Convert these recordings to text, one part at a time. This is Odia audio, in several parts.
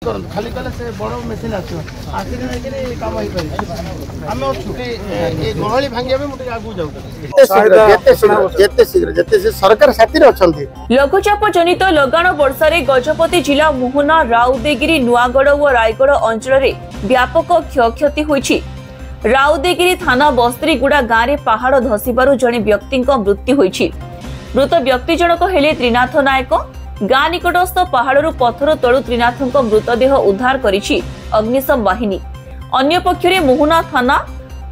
କରନ୍ତୁ ଖାଲି କଲେ ସେ ବଡ଼ ମେସିନ୍ ଆସିବ ଆସିକି ନେଇକିରି କାମ ହେଇପାରିବ ଆମେ ଅଛୁ ଏ ଗହଳି ଭାଙ୍ଗିବା ପାଇଁ ମୁଁ ଟିକେ ଆଗକୁ ଯାଉଛି ଯେତେ ସରକାର ସାଥିରେ ଅଛନ୍ତି। ଲଘୁଚାପ ଜନିତ ଲଗାଣ ବର୍ଷାରେ ଗଜପତି ଜିଲ୍ଲା ମୋହନା ରାଉଦେଗିରି ନୂଆଗଡ଼ ଓ ରାୟଗଡ଼ ଅଞ୍ଚଳରେ ବ୍ୟାପକ କ୍ଷୟକ୍ଷତି ହୋଇଛି। ରାଉଦେଗିରି ଥାନା ବସ୍ତ୍ରୀଗୁଡ଼ା ଗାଁରେ ପାହାଡ଼ ଧସିବାରୁ ଜଣେ ବ୍ୟକ୍ତିଙ୍କ ମୃତ୍ୟୁ ହୋଇଛି। ମୃତ ବ୍ୟକ୍ତି ଜଣକ ହେଲେ ତ୍ରିନାଥ ନାୟକ। ଗାଁ ନିକଟସ୍ଥ ପାହାଡ଼ରୁ ପଥର ତଳୁ ତ୍ରିନାଥଙ୍କ ମୃତଦେହ ଉଦ୍ଧାର କରିଛି ଅଗ୍ନିଶମ ବାହିନୀ। ଅନ୍ୟପକ୍ଷରେ ମୋହନା ଥାନା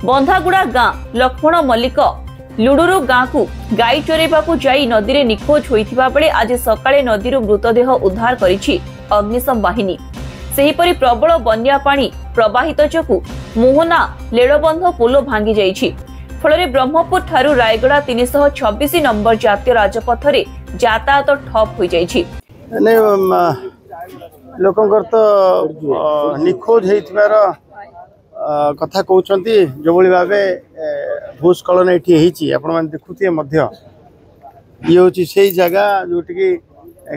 ବନ୍ଧାଗୁଡ଼ା ଗାଁ ଲକ୍ଷ୍ମଣ ମଲ୍ଲିକ ଲୁଡୁରୁ ଗାଁକୁ ଗାଈ ଚରେଇବାକୁ ଯାଇ ନଦୀରେ ନିଖୋଜ ହୋଇଥିବା ବେଳେ ଆଜି ସକାଳେ ନଦୀରୁ ମୃତଦେହ ଉଦ୍ଧାର କରିଛି ଅଗ୍ନିଶମ ବାହିନୀ। ସେହିପରି ପ୍ରବଳ ବନ୍ୟା ପାଣି ପ୍ରବାହିତ ଯୋଗୁଁ ମୋହନା ଲେଳବନ୍ଧ ପୋଲ ଭାଙ୍ଗି ଯାଇଛି। ଫଳରେ ବ୍ରହ୍ମପୁର ଠାରୁ ରାୟଗଡ଼ା 326 ନମ୍ବର ଜାତୀୟ ରାଜପଥରେ ଯାତାୟାତ ଠପ୍ ହୋଇଯାଇଛି। ଲୋକଙ୍କର ତ ନିଖୋଜ ହେଇଥିବାର କଥା କହୁଛନ୍ତି। ଯୋଭଳି ଭାବେ ଭୂସ୍ଖଳନ ଏଠି ହେଇଛି ଆପଣମାନେ ଦେଖୁଥିବେ ମଧ୍ୟ। ଇଏ ହେଉଛି ସେଇ ଜାଗା ଯୋଉଠିକି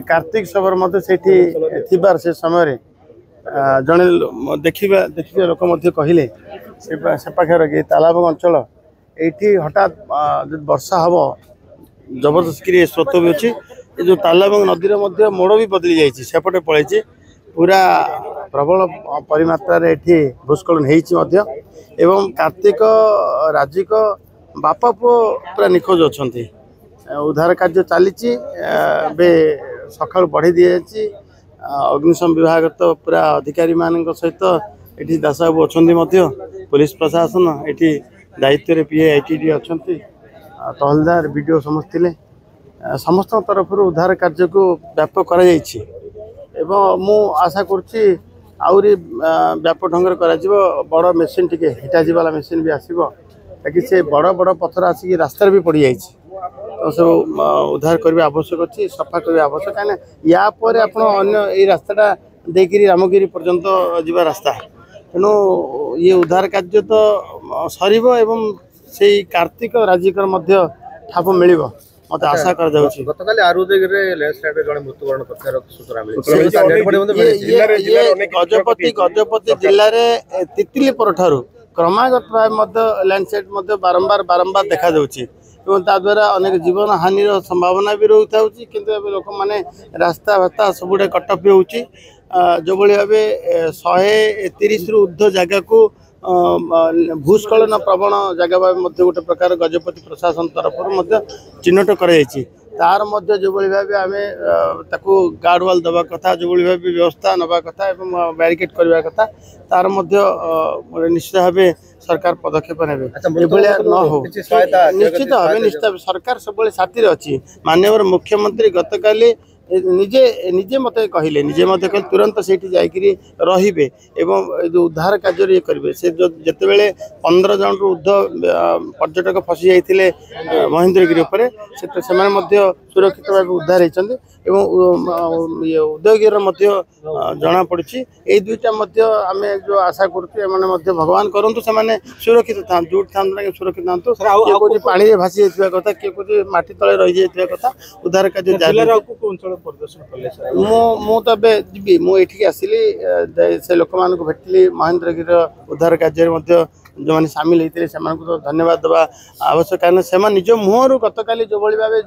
କାର୍ତ୍ତିକ ସବର ମଧ୍ୟ ସେଇଠି ଥିବାର ସେ ସମୟରେ ଜଣେ ଦେଖିବା ଲୋକ ମଧ୍ୟ କହିଲେ ସେ ପାଖରେ କି ତାଲାବଙ୍ଗ ଅଞ୍ଚଳ ଏଇଠି ହଠାତ୍ ଯଦି ବର୍ଷା ହେବ ଜବରଦସ୍ତକିରି ସ୍ରୋତ ବି ଅଛି। ଏ ଯେଉଁ ତାଲାବଙ୍ଗ ନଦୀର ମଧ୍ୟ ମୋଡ଼ ବି ବଦଳି ଯାଇଛି ସେପଟେ ପଳେଇଛି। ପୁରା ପ୍ରବଳ ପରିମାତ୍ରାରେ ଏଠି ଭୂସ୍ଖଳନ ହେଇଛି ମଧ୍ୟ ଏବଂ କାର୍ତ୍ତିକ ରାଜିକ ବାପା ପୁଅ ପୁରା ନିଖୋଜ ଅଛନ୍ତି। ଉଦ୍ଧାର କାର୍ଯ୍ୟ ଚାଲିଛି। ଏବେ ସକାଳୁ ବଢ଼େଇ ଦିଆଯାଇଛି। ଅଗ୍ନିଶମ ବିଭାଗ ତ ପୁରା ଅଧିକାରୀମାନଙ୍କ ସହିତ ଏଠି ଦାସବାବୁ ଅଛନ୍ତି ମଧ୍ୟ। ପୋଲିସ ପ୍ରଶାସନ ଏଠି ଦାୟିତ୍ୱରେ PITD ଅଛନ୍ତି। ତହସିଲଦାର BDO ସମସ୍ତେ ଥିଲେ। ସମସ୍ତଙ୍କ ତରଫରୁ ଉଦ୍ଧାର କାର୍ଯ୍ୟକୁ ବ୍ୟାପକ କରାଯାଇଛି ଏବଂ ମୁଁ ଆଶା କରୁଛି ଆହୁରି ବ୍ୟାପକ ଢଙ୍ଗରେ କରାଯିବ। ବଡ଼ ମେସିନ୍ ଟିକେ ହିଟାଜି ବାଲା ମେସିନ୍ ବି ଆସିବ ତାକି ସେ ବଡ଼ ପଥର ଆସିକି ରାସ୍ତାରେ ବି ପଡ଼ିଯାଇଛି। ତ ସବୁ ଉଦ୍ଧାର କରିବା ଆବଶ୍ୟକ ଅଛି, ସଫା କରିବା ଆବଶ୍ୟକ। କାହିଁକିନା ୟା ପରେ ଆପଣ ଅନ୍ୟ ଏଇ ରାସ୍ତାଟା ଦେଇକିରି ରାମଗିରି ପର୍ଯ୍ୟନ୍ତ ଯିବା ରାସ୍ତା। ତେଣୁ ଇଏ ଉଦ୍ଧାର କାର୍ଯ୍ୟ ତ ସରିବ ଏବଂ ସେଇ କାର୍ତ୍ତିକ ରାଜିକର ମଧ୍ୟ ଠାବ ମିଳିବ ମତେ ଆଶା କରାଯାଉଛି। ଗତକାଲି ଆରୁଦେଗିରେ ଲ୍ୟାଣ୍ଡସ୍ଲାଇଡରେ ଜଣେ ମୃତ୍ୟୁବରଣ କରିଥିବାର ସୂଚନା ମିଳିଛି। ଗଜପତି ଜିଲ୍ଲାରେ ତିତିଲିପୁର ଠାରୁ କ୍ରମାଗତ ଭାବେ ମଧ୍ୟ ଲ୍ୟାଣ୍ଡସ୍ଲାଇଡ୍ ମଧ୍ୟ ବାରମ୍ବାର ଦେଖାଯାଉଛି ଏବଂ ତା ଦ୍ୱାରା ଅନେକ ଜୀବନ ହାନିର ସମ୍ଭାବନା ବି ରହିଥାଉଛି। କିନ୍ତୁ ଏବେ ଲୋକମାନେ ରାସ୍ତା ସବୁଗୁଡ଼େ କଟଅଫ୍ ହେଉଛି। ଯେଉଁଭଳି ଭାବେ 130ରୁ ଉର୍ଦ୍ଧ୍ୱ ଜାଗାକୁ ଭୂସ୍ଖଳନ ପ୍ରବଣ ଜାଗା ଭାବେ ମଧ୍ୟ ଗୋଟେ ପ୍ରକାର ଗଜପତି ପ୍ରଶାସନ ତରଫରୁ ମଧ୍ୟ ଚିହ୍ନଟ କରାଯାଇଛି। ତାର ମଧ୍ୟ ଯେଭଳି ଭାବେ ଆମେ ତାକୁ ଗାର୍ଡୱାଲ ଦେବା କଥା, ଯେଭଳି ଭାବେ ବ୍ୟବସ୍ଥା ନେବା କଥା ଏବଂ ବ୍ୟାରିକେଡ୍ କରିବା କଥା ତାର ମଧ୍ୟ ନିଶ୍ଚିତ ଭାବେ ସରକାର ପଦକ୍ଷେପ ନେବେ। ଏଭଳିଆ ନ ହଉ ନିଶ୍ଚିତ ଭାବେ ସରକାର ସବୁବେଳେ ସାଥିରେ ଅଛି। ମାନ୍ୟବର ମୁଖ୍ୟମନ୍ତ୍ରୀ ଗତକାଲି ନିଜେ ମୋତେ କହିଲେ ତୁରନ୍ତ ସେଇଠି ଯାଇକିରି ରହିବେ ଏବଂ ଯେଉଁ ଉଦ୍ଧାର କାର୍ଯ୍ୟରେ ଇଏ କରିବେ। ସେ ଯେତେବେଳେ 15 ଜଣରୁ ଉର୍ଦ୍ଧ୍ୱ ପର୍ଯ୍ୟଟକ ଫସି ଯାଇଥିଲେ ମହେନ୍ଦ୍ରଗିରି ଉପରେ ସେମାନେ ମଧ୍ୟ ସୁରକ୍ଷିତ ଭାବେ ଉଦ୍ଧାର ହେଇଛନ୍ତି ଏବଂ ଉଦୟଗିରିର ମଧ୍ୟ ଜଣାପଡ଼ିଛି। ଏଇ ଦୁଇଟା ମଧ୍ୟ ଆମେ ଯେଉଁ ଆଶା କରୁଛୁ ଏମାନେ ମଧ୍ୟ ଭଗବାନ କରନ୍ତୁ ସେମାନେ ସୁରକ୍ଷିତ ଥାଆନ୍ତୁ, ଯେଉଁଠି ଥାଆନ୍ତୁ ତାଙ୍କେ ସୁରକ୍ଷିତ ଥାଆନ୍ତୁ। କିଏ କହୁଛି ପାଣିରେ ଭାସି ଯାଇଥିବା କଥା, କିଏ କହୁଛି ମାଟି ତଳେ ରହିଯାଇଥିବା କଥା। ଉଦ୍ଧାର କାର୍ଯ୍ୟ ମୁଁ ତ ଏବେ ଯିବି। ମୁଁ ଏଠିକି ଆସିଲି, ସେ ଲୋକମାନଙ୍କୁ ଭେଟିଲି। ମହେନ୍ଦ୍ରଗିରିର ଉଦ୍ଧାର କାର୍ଯ୍ୟରେ ମଧ୍ୟ ଯେଉଁମାନେ ସାମିଲ ହେଇଥିଲେ ସେମାନଙ୍କୁ ତ ଧନ୍ୟବାଦ ଦେବା ଆବଶ୍ୟକ। କାରଣ ସେମାନେ ନିଜ ମୁହଁରୁ ଗତକାଲି ଯେଉଁଭଳି ଭାବେ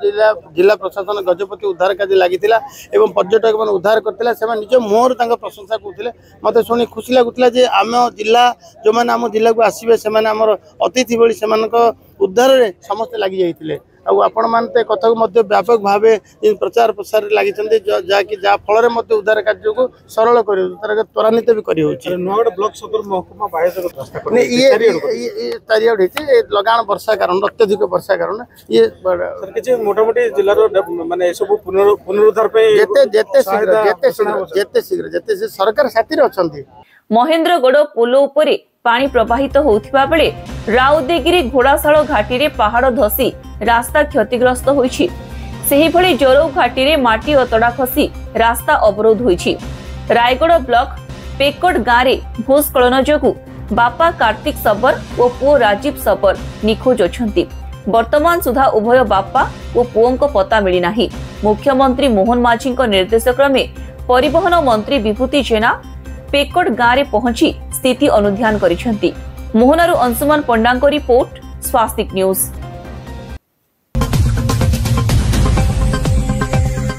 ଜିଲ୍ଲା ପ୍ରଶାସନ ଗଜପତି ଉଦ୍ଧାର କାର୍ଯ୍ୟ ଲାଗିଥିଲା ଏବଂ ପର୍ଯ୍ୟଟକମାନେ ଉଦ୍ଧାର କରିଥିଲେ ସେମାନେ ନିଜ ମୁହଁରୁ ତାଙ୍କ ପ୍ରଶଂସା କରୁଥିଲେ। ମୋତେ ଶୁଣି ଖୁସି ଲାଗୁଥିଲା ଯେ ଆମ ଜିଲ୍ଲା ଯେଉଁମାନେ ଆମ ଜିଲ୍ଲାକୁ ଆସିବେ ସେମାନେ ଆମର ଅତିଥି ଭଳି ସେମାନଙ୍କ ଉଦ୍ଧାରରେ ସମସ୍ତେ ଲାଗିଯାଇଥିଲେ। ଆଉ ଆପଣମାନେ ତ କଥାକୁ ମଧ୍ୟ ବ୍ୟାପକ ଭାବେ ପ୍ରଚାର ପ୍ରସାରରେ ଲାଗିଛନ୍ତି ଯାହା ଫଳରେ ମଧ୍ୟ ଉଦ୍ଧାର କାର୍ଯ୍ୟକୁ ସରଳ କରିହେଉଛି, ତ୍ୱରାନ୍ୱିତ ବି କରିହେଉଛି। ନୂଆଗଡ଼ ବ୍ଲକ ସଦର ମହକୁମା ଚାରିଆଡ଼େ ହେଇଛି ଲଗାଣ ବର୍ଷା କାରଣ, ଅତ୍ୟଧିକ ବର୍ଷା କାରଣ ଇଏ କିଛି ମୋଟାମୋଟି ଜିଲ୍ଲାର ମାନେ ଏସବୁ ପୁନରୁଦ୍ଧାର ପାଇଁ ଯେତେ ଶୀଘ୍ର ସରକାର ସାଥିରେ ଅଛନ୍ତି। ମହେନ୍ଦ୍ରଗଡ଼ ପୋଲ ଉପରେ ପାଣି ପ୍ରବାହିତ ହେଉଥିବା ବେଳେ ରାଉଦେଗିରି ଘୋଡ଼ାଶାଳ ଘାଟିରେ ପାହାଡ଼ ଧସି ରାସ୍ତା କ୍ଷତିଗ୍ରସ୍ତ ହୋଇଛି। ସେହିଭଳି ଜୋରଉ ଘାଟିରେ ମାଟି ଅତଡ଼ା ଖସି ରାସ୍ତା ଅବରୋଧ ହୋଇଛି। ରାୟଗଡ଼ ବ୍ଲକ ପେକଟ ଗାଁରେ ଭୂସ୍ଖଳନ ଯୋଗୁଁ ବାପା କାର୍ତ୍ତିକ ସବର ଓ ପୁଅ ରାଜୀବ ସବର ନିଖୋଜ ଅଛନ୍ତି। ବର୍ତ୍ତମାନ ସୁଦ୍ଧା ଉଭୟ ବାପା ଓ ପୁଅଙ୍କ ପତା ମିଳିନାହିଁ। ମୁଖ୍ୟମନ୍ତ୍ରୀ ମୋହନ ମାଝୀଙ୍କ ନିର୍ଦ୍ଦେଶ କ୍ରମେ ପରିବହନ ମନ୍ତ୍ରୀ ବିଭୂତି ଜେନା पेकोड गाँव पहुंची स्थिति अनुध्यान करिसेंती। मोहनारू अंशुमान पंडांको रिपोर्ट, स्वास्तिक न्यूज।